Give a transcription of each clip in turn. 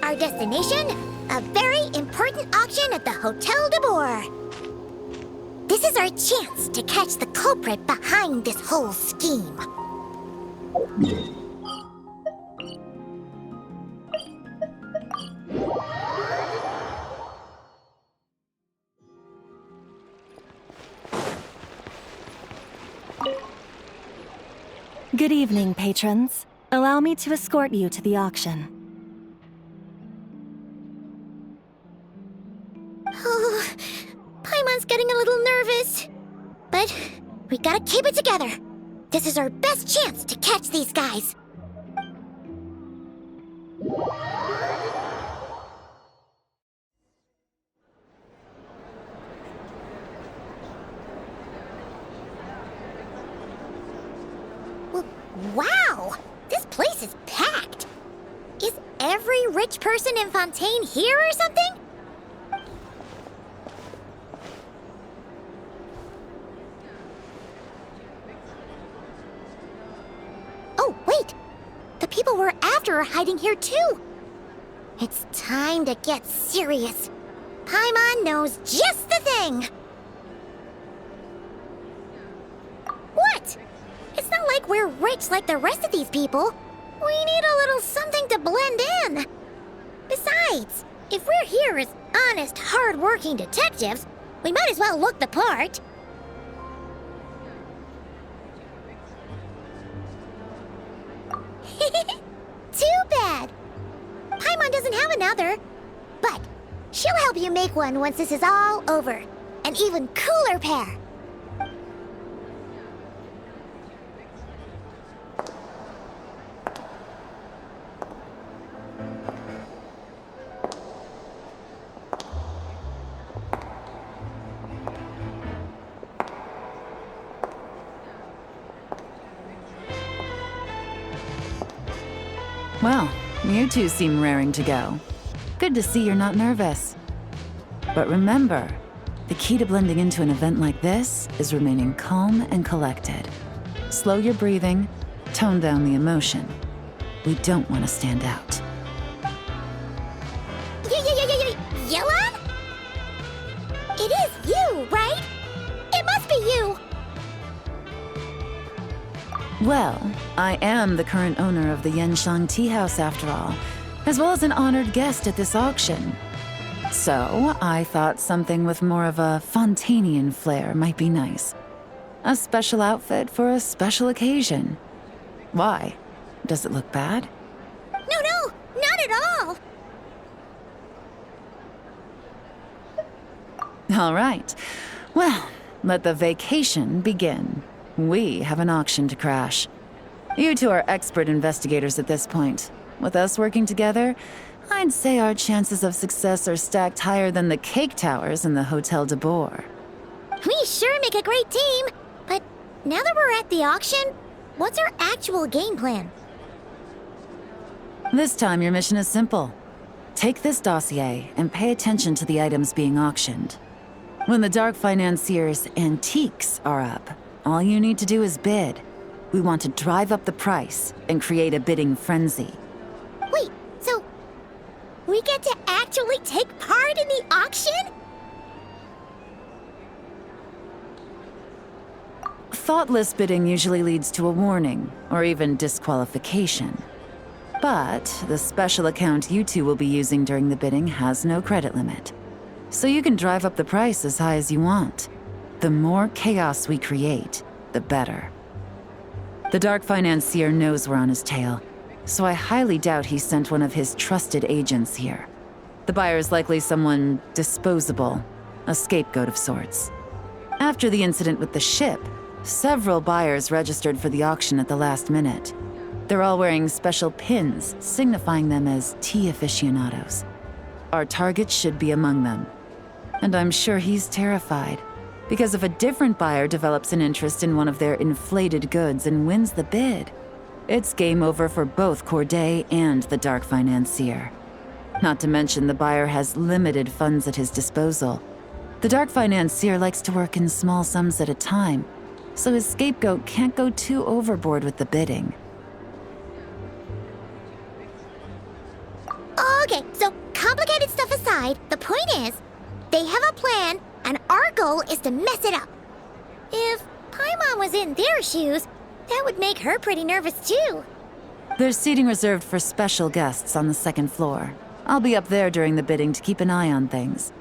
Our destination? A very important auction at the Hotel de Boer. This is our chance to catch the culprit behind this whole scheme. Good evening, patrons. Allow me to escort you to the auction. Oh, Paimon's getting a little nervous. But we gotta keep it together. This is our best chance to catch these guys. Wow! This place is packed! Is every rich person in Fontaine here or something? Oh, wait! The people we're after are hiding here too! It's time to get serious. Paimon knows just the thing! What? It's not like we're rich like the rest of these people. We need a little something to blend in. Besides, if we're here as honest, hard-working detectives, we might as well look the part. Too bad. Paimon doesn't have another. But she'll help you make one once this is all over. An even cooler pair. Well, you two seem raring to go. Good to see you're not nervous. But remember, the key to blending into an event like this is remaining calm and collected. Slow your breathing, tone down the emotion. We don't want to stand out. Yelan? It is you, right? It must be you! Well, I am the current owner of the Genshin Tea House after all, as well as an honored guest at this auction. So, I thought something with more of a Fontainian flair might be nice. A special outfit for a special occasion. Why? Does it look bad? No, not at all! All right. Well, let the vacation begin. We have an auction to crash. You two are expert investigators at this point. With us working together, I'd say our chances of success are stacked higher than the cake towers in the Hotel de Boer. We sure make a great team, but now that we're at the auction, what's our actual game plan? This time your mission is simple. Take this dossier and pay attention to the items being auctioned. When the Dark Financier's antiques are up, all you need to do is bid. We want to drive up the price and create a bidding frenzy. Wait, so we get to actually take part in the auction? Thoughtless bidding usually leads to a warning, or even disqualification. But the special account you two will be using during the bidding has no credit limit. So you can drive up the price as high as you want. The more chaos we create, the better. The Dark Financier knows we're on his tail, so I highly doubt he sent one of his trusted agents here. The buyer is likely someone disposable, a scapegoat of sorts. After the incident with the ship, several buyers registered for the auction at the last minute. They're all wearing special pins, signifying them as tea aficionados. Our target should be among them. And I'm sure he's terrified, because if a different buyer develops an interest in one of their inflated goods and wins the bid, it's game over for both Corday and the Dark Financier. Not to mention the buyer has limited funds at his disposal. The Dark Financier likes to work in small sums at a time, so his scapegoat can't go too overboard with the bidding. Okay, so complicated stuff aside, the point is, they have a plan, and our goal is to mess it up. If Paimon was in their shoes, that would make her pretty nervous too. There's seating reserved for special guests on the second floor. I'll be up there during the bidding to keep an eye on things,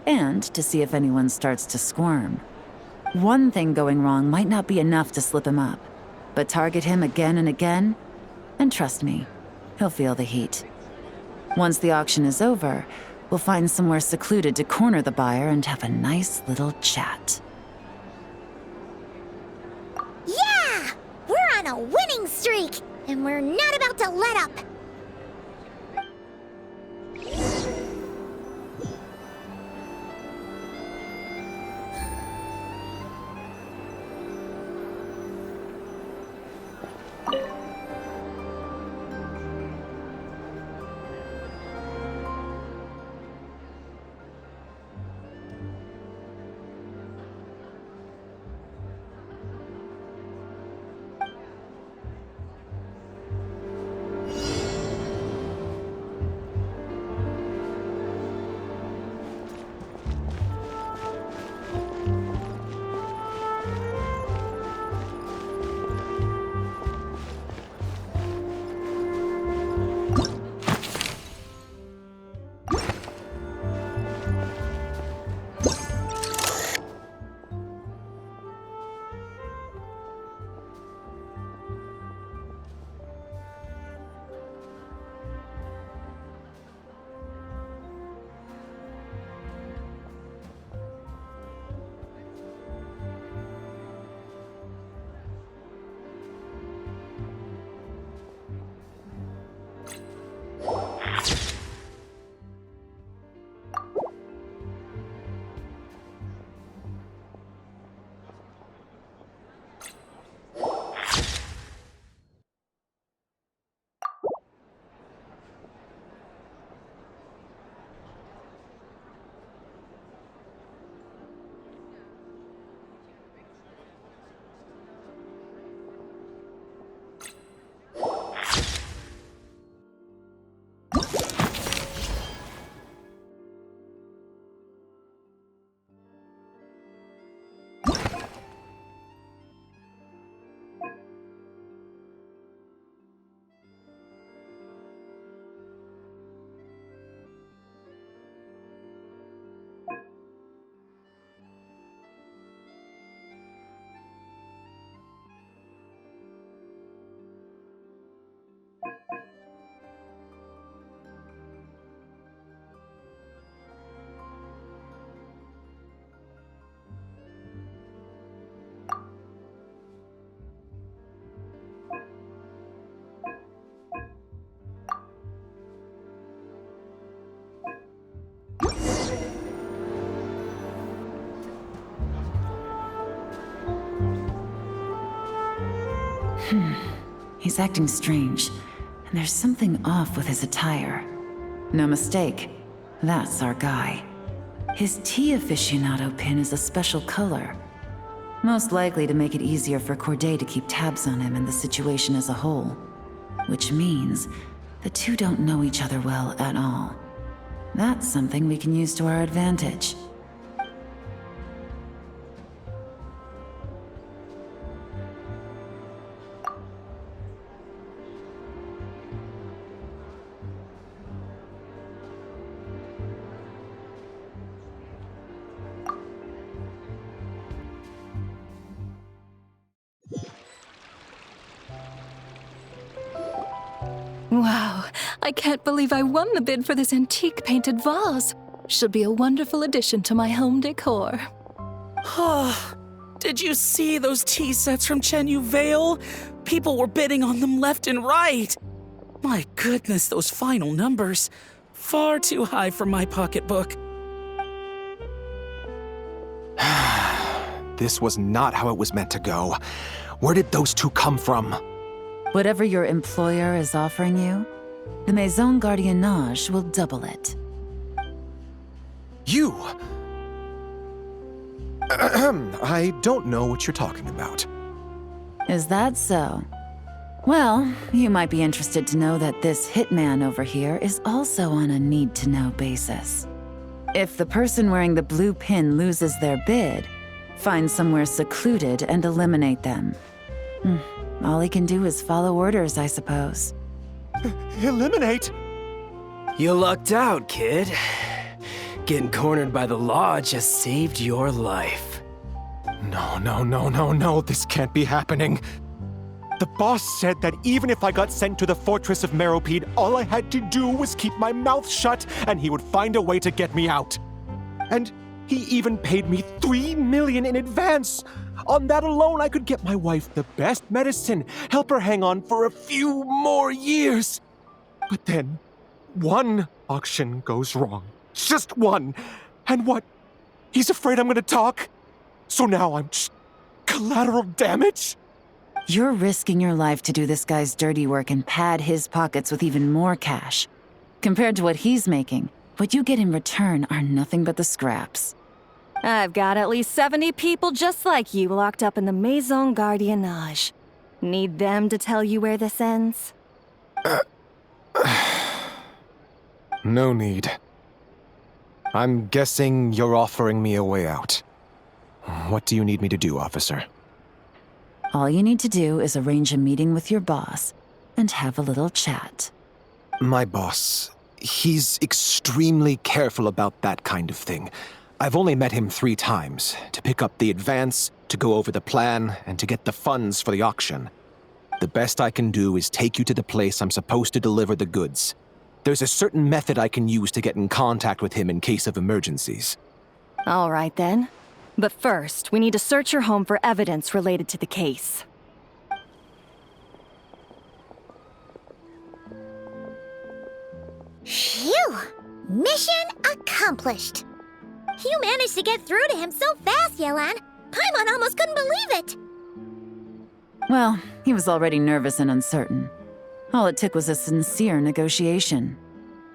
and to see if anyone starts to squirm. One thing going wrong might not be enough to slip him up, but target him again and again, and trust me, he'll feel the heat. Once the auction is over, we'll find somewhere secluded to corner the buyer and have a nice little chat. Yeah! We're on a winning streak, and we're not about to let up. He's acting strange, and there's something off with his attire. No mistake, that's our guy. His tea aficionado pin is a special color, most likely to make it easier for Corday to keep tabs on him and the situation as a whole. Which means the two don't know each other well at all. That's something we can use to our advantage. Wow, I can't believe I won the bid for this antique painted vase. She'll be a wonderful addition to my home decor. Did you see those tea sets from Chenyu Vale? People were bidding on them left and right. My goodness, those final numbers. Far too high for my pocketbook. This was not how it was meant to go. Where did those two come from? Whatever your employer is offering you, the Maison Gardiennage will double it. You! I don't know what you're talking about. Is that so? Well, you might be interested to know that this hitman over here is also on a need-to-know basis. If the person wearing the blue pin loses their bid, find somewhere secluded and eliminate them. All he can do is follow orders, I suppose. Eliminate? You lucked out, kid. Getting cornered by the law just saved your life. No, this can't be happening. The boss said that even if I got sent to the fortress of Meropide, all I had to do was keep my mouth shut and he would find a way to get me out. And he even paid me 3 million in advance. On that alone, I could get my wife the best medicine, help her hang on for a few more years. But then, one auction goes wrong. Just one. And what? He's afraid I'm gonna talk? So now I'm just collateral damage? You're risking your life to do this guy's dirty work and pad his pockets with even more cash. Compared to what he's making, what you get in return are nothing but the scraps. I've got at least 70 people just like you locked up in the Maison Gardiennage. Need them to tell you where this ends? No need. I'm guessing you're offering me a way out. What do you need me to do, officer? All you need to do is arrange a meeting with your boss and have a little chat. My boss, he's extremely careful about that kind of thing. I've only met him 3 times, to pick up the advance, to go over the plan, and to get the funds for the auction. The best I can do is take you to the place I'm supposed to deliver the goods. There's a certain method I can use to get in contact with him in case of emergencies. All right then. But first, we need to search your home for evidence related to the case. Phew! Mission accomplished. You managed to get through to him so fast, Yelan. Paimon almost couldn't believe it. Well, he was already nervous and uncertain. All it took was a sincere negotiation.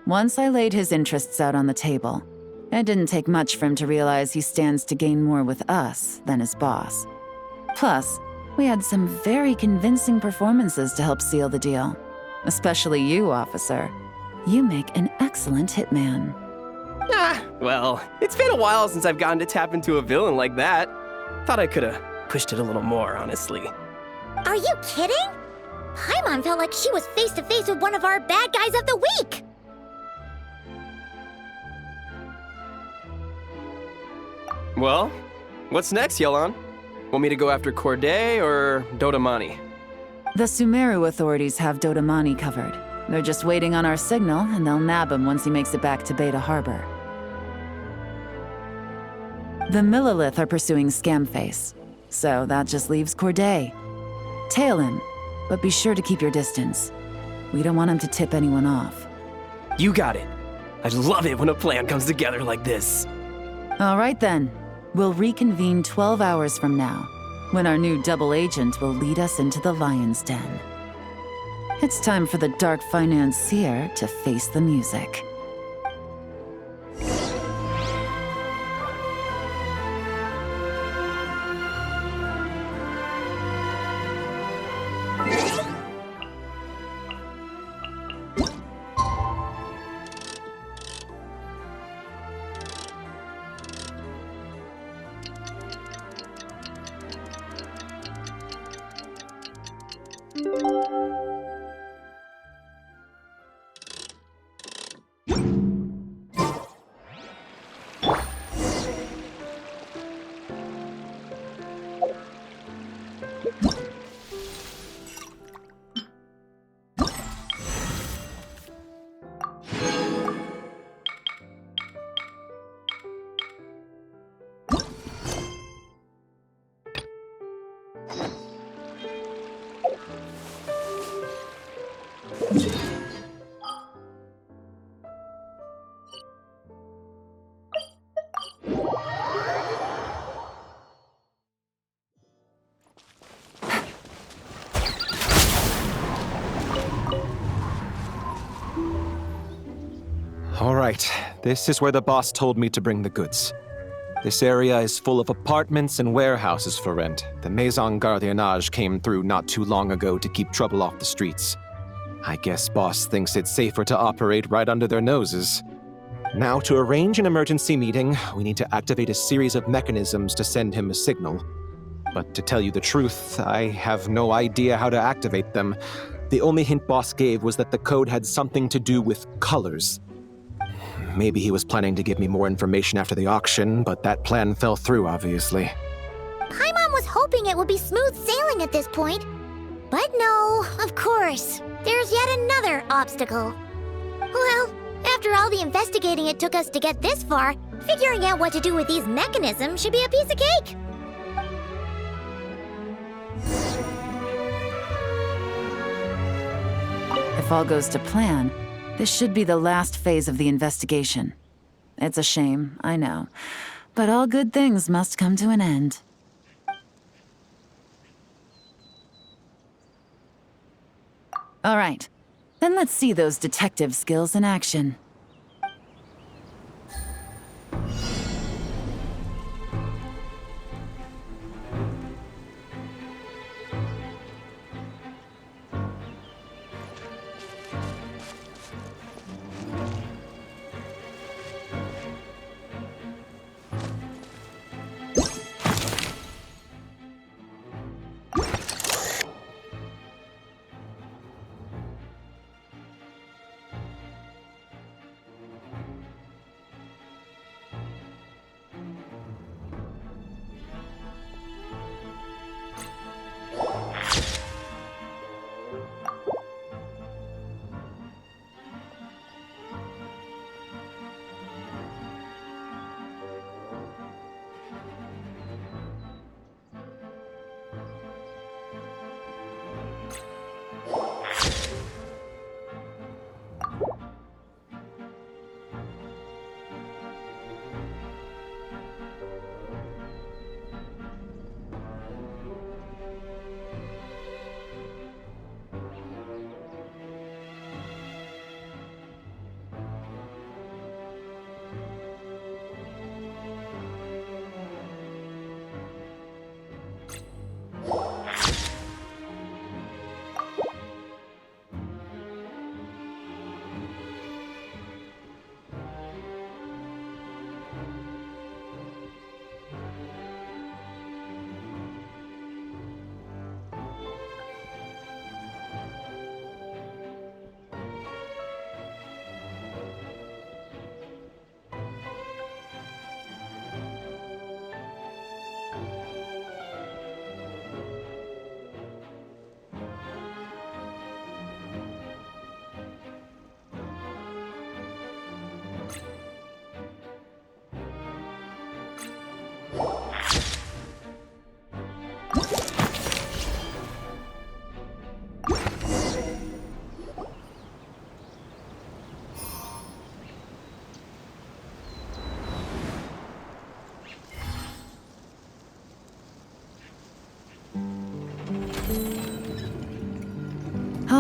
Once I laid his interests out on the table, it didn't take much for him to realize he stands to gain more with us than his boss. Plus, we had some very convincing performances to help seal the deal. Especially you, officer. You make an excellent hitman. Well, it's been a while since I've gotten to tap into a villain like that. Thought I could've pushed it a little more, honestly. Are you kidding? Paimon felt like she was face to face with one of our bad guys of the week. Well, what's next, Yelan? Want me to go after Corday or Dodamani? The Sumeru authorities have Dodamani covered. They're just waiting on our signal, and they'll nab him once he makes it back to Beta Harbor. The Millilith are pursuing Scamface, so that just leaves Corday. Tail him, but be sure to keep your distance. We don't want him to tip anyone off. You got it. I love it when a plan comes together like this. All right then. We'll reconvene 12 hours from now, when our new double agent will lead us into the Lion's Den. It's time for the dark financier to face the music. All right, this is where the boss told me to bring the goods. This area is full of apartments and warehouses for rent. The Maison Gardiennage came through not too long ago to keep trouble off the streets. I guess boss thinks it's safer to operate right under their noses. Now, to arrange an emergency meeting, we need to activate a series of mechanisms to send him a signal. But to tell you the truth, I have no idea how to activate them. The only hint boss gave was that the code had something to do with colors. Maybe he was planning to give me more information after the auction, but that plan fell through, obviously. Paimon was hoping it would be smooth sailing at this point. But no, of course. There's yet another obstacle. Well, after all the investigating it took us to get this far, figuring out what to do with these mechanisms should be a piece of cake. If all goes to plan, this should be the last phase of the investigation. It's a shame, I know. But all good things must come to an end. All right. Then let's see those detective skills in action.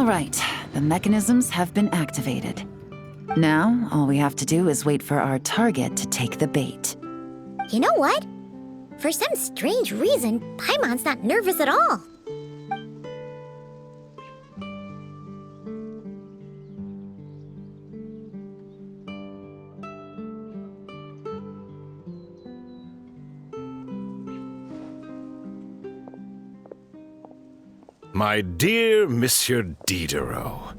All right, the mechanisms have been activated. Now, all we have to do is wait for our target to take the bait. You know what? For some strange reason, Paimon's not nervous at all. My dear Monsieur Diderot,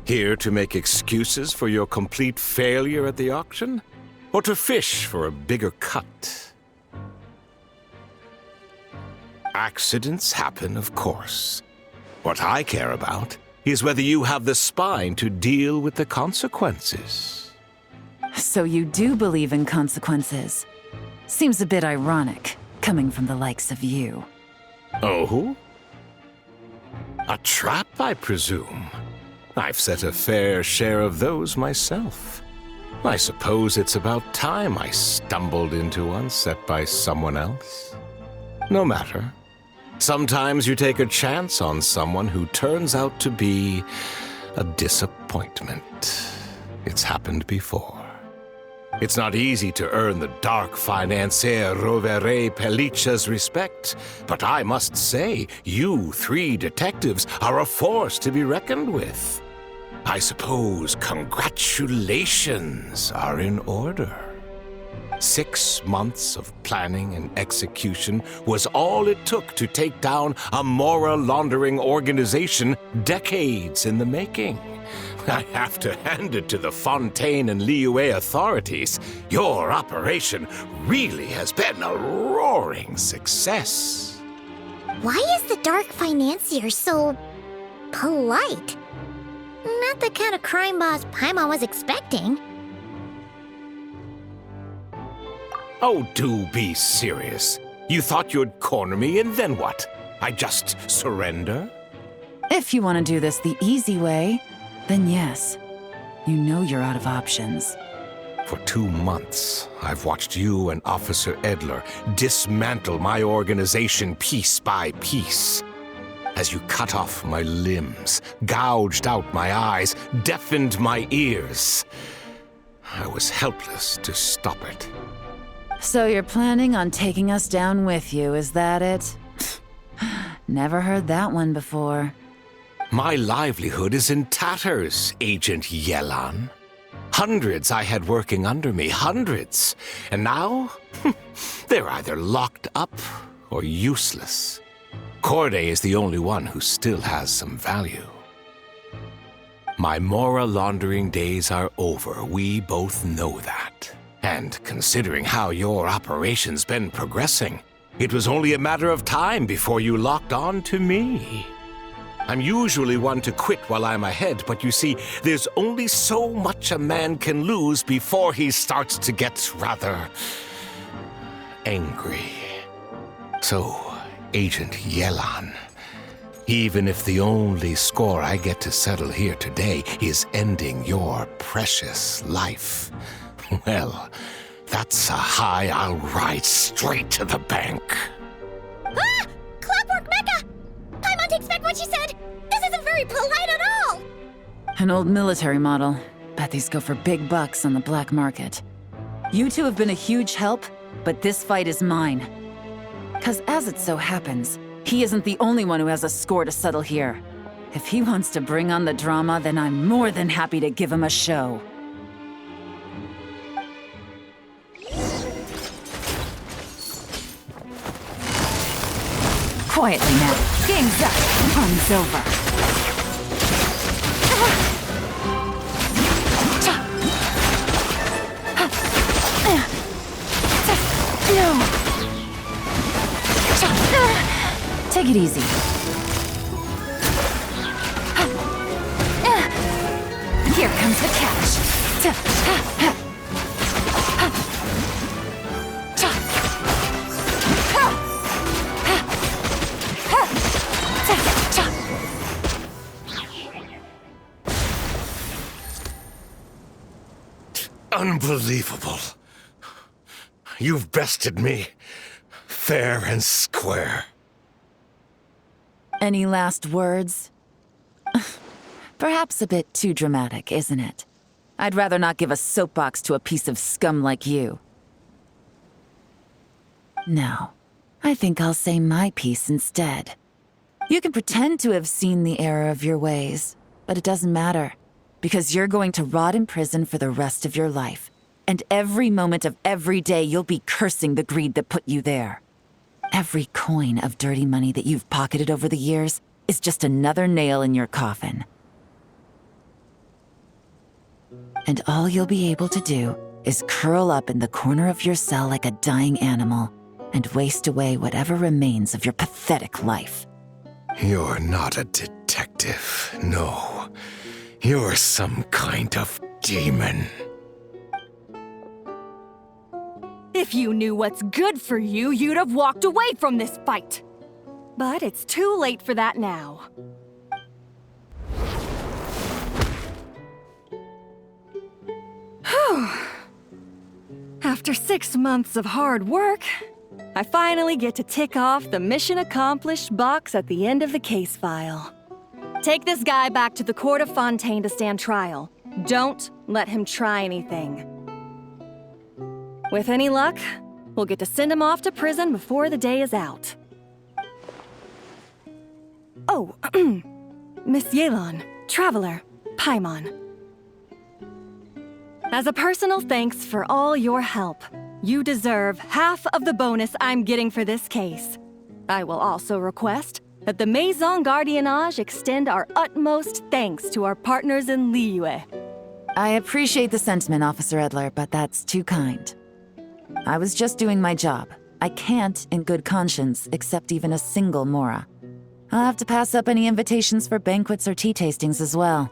here to make excuses for your complete failure at the auction? Or to fish for a bigger cut? Accidents happen, of course. What I care about is whether you have the spine to deal with the consequences. So you do believe in consequences. Seems a bit ironic, coming from the likes of you. Oh? A trap, I presume. I've set a fair share of those myself. I suppose it's about time I stumbled into one set by someone else. No matter. Sometimes you take a chance on someone who turns out to be a disappointment. It's happened before. It's not easy to earn the dark financier Rovere Pelliccia's respect, but I must say, you 3 detectives are a force to be reckoned with. I suppose congratulations are in order. 6 months of planning and execution was all it took to take down a moral laundering organization decades in the making. I have to hand it to the Fontaine and Liyue authorities. Your operation really has been a roaring success. Why is the Dark Financier so polite? Not the kind of crime boss Paimon was expecting. Oh, do be serious. You thought you'd corner me, and then what? I just surrender? If you want to do this the easy way, then yes. You know you're out of options. For 2 months, I've watched you and Officer Edler dismantle my organization piece by piece. As you cut off my limbs, gouged out my eyes, deafened my ears. I was helpless to stop it. So you're planning on taking us down with you, is that it? Never heard that one before. My livelihood is in tatters, Agent Yelan. Hundreds I had working under me, hundreds. And now, they're either locked up or useless. Corday is the only one who still has some value. My moral laundering days are over, we both know that. And considering how your operation's been progressing, it was only a matter of time before you locked on to me. I'm usually one to quit while I'm ahead, but you see, there's only so much a man can lose before he starts to get rather angry. So, Agent Yelan, even if the only score I get to settle here today is ending your precious life, well, that's a high I'll ride straight to the bank. Ah! Clockwork Mecha! Paimon takes back what she said! This isn't very polite at all! An old military model. Bet these go for big bucks on the black market. You two have been a huge help, but this fight is mine. 'Cause as it so happens, he isn't the only one who has a score to settle here. If he wants to bring on the drama, then I'm more than happy to give him a show. Quietly now. Game's up. Fun's over. No. Take it easy. Here comes the catch. Unbelievable. You've bested me, fair and square. Any last words? Perhaps a bit too dramatic, isn't it? I'd rather not give a soapbox to a piece of scum like you. No, I think I'll say my piece instead. You can pretend to have seen the error of your ways, but it doesn't matter, because you're going to rot in prison for the rest of your life. And every moment of every day you'll be cursing the greed that put you there. Every coin of dirty money that you've pocketed over the years is just another nail in your coffin. And all you'll be able to do is curl up in the corner of your cell like a dying animal and waste away whatever remains of your pathetic life. You're not a detective, no. You're some kind of demon. If you knew what's good for you, you'd have walked away from this fight. But it's too late for that now. Whew. After 6 months of hard work, I finally get to tick off the mission accomplished box at the end of the case file. Take this guy back to the court of Fontaine to stand trial. Don't let him try anything. With any luck, we'll get to send him off to prison before the day is out. Oh, Miss Yelan, Traveler, Paimon. As a personal thanks for all your help, you deserve half of the bonus I'm getting for this case. I will also request that the Maison Gardiennage extend our utmost thanks to our partners in Liyue. I appreciate the sentiment, Officer Edler, but that's too kind. I was just doing my job. I can't, in good conscience, accept even a single Mora. I'll have to pass up any invitations for banquets or tea tastings as well.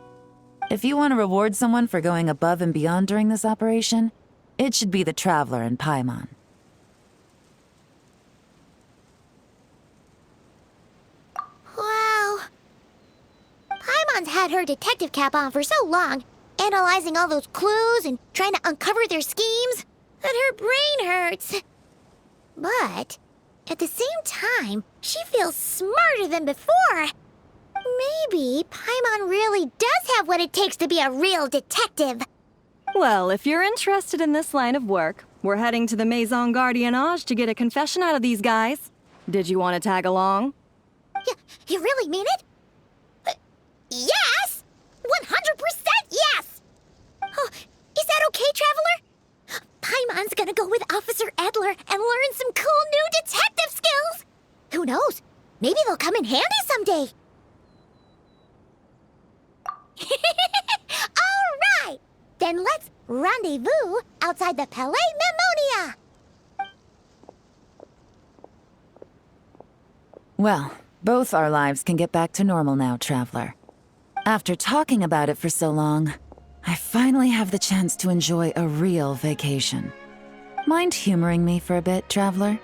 If you want to reward someone for going above and beyond during this operation, it should be the Traveler and Paimon. Wow. Paimon's had her detective cap on for so long, analyzing all those clues and trying to uncover their schemes, that her brain hurts. But at the same time, she feels smarter than before. Maybe Paimon really does have what it takes to be a real detective. Well, if you're interested in this line of work, we're heading to the Maison Gardiennage to get a confession out of these guys. Did you want to tag along? You really mean it? Yes! 100% yes! Oh, is that okay, Traveler? Paimon's gonna go with Officer Edler and learn some cool new detective skills! Who knows? Maybe they'll come in handy someday. All right! Then let's rendezvous outside the Palais Memonia! Well, both our lives can get back to normal now, Traveler. After talking about it for so long, I finally have the chance to enjoy a real vacation. Mind humoring me for a bit, Traveler?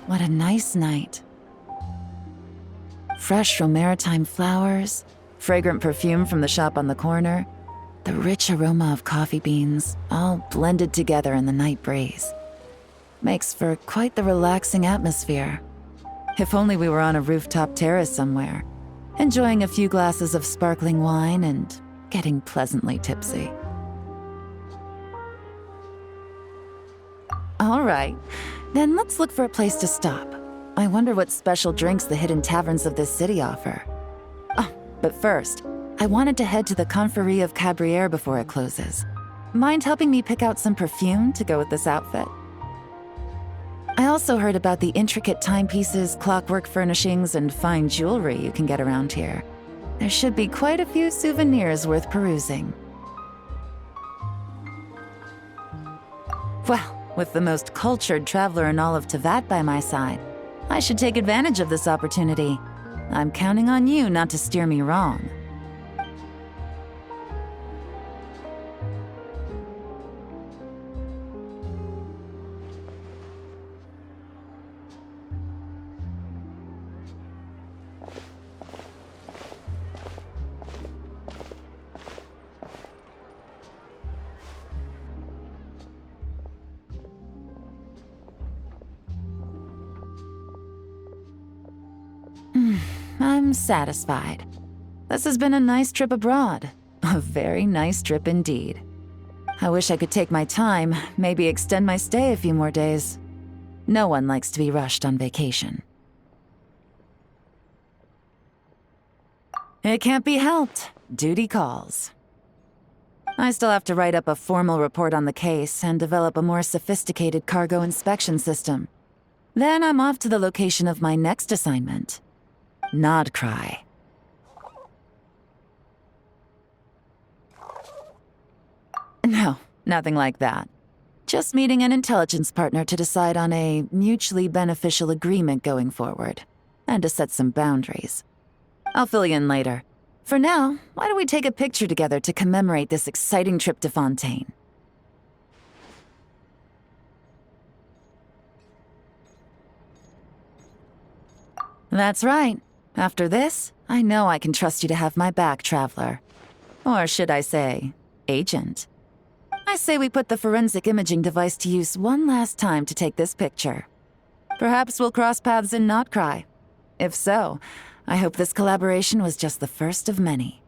What a nice night. Fresh from maritime flowers, fragrant perfume from the shop on the corner, the rich aroma of coffee beans, all blended together in the night breeze. Makes for quite the relaxing atmosphere. If only we were on a rooftop terrace somewhere, enjoying a few glasses of sparkling wine and getting pleasantly tipsy. All right, then let's look for a place to stop. I wonder what special drinks the hidden taverns of this city offer. Oh, but first, I wanted to head to the Confrérie of Cabrières before it closes. Mind helping me pick out some perfume to go with this outfit? I also heard about the intricate timepieces, clockwork furnishings, and fine jewelry you can get around here. There should be quite a few souvenirs worth perusing. Well, with the most cultured traveler in all of Tevat by my side, I should take advantage of this opportunity. I'm counting on you not to steer me wrong. I'm satisfied. This has been a nice trip abroad. A very nice trip indeed. I wish I could take my time, maybe extend my stay a few more days. No one likes to be rushed on vacation. It can't be helped. Duty calls. I still have to write up a formal report on the case and develop a more sophisticated cargo inspection system. Then I'm off to the location of my next assignment. Nod Cry. No, nothing like that. Just meeting an intelligence partner to decide on a mutually beneficial agreement going forward, and to set some boundaries. I'll fill you in later. For now, why don't we take a picture together to commemorate this exciting trip to Fontaine? That's right. After this, I know I can trust you to have my back, Traveler. Or should I say, Agent. I say we put the forensic imaging device to use one last time to take this picture. Perhaps we'll cross paths in Notcry. If so, I hope this collaboration was just the first of many.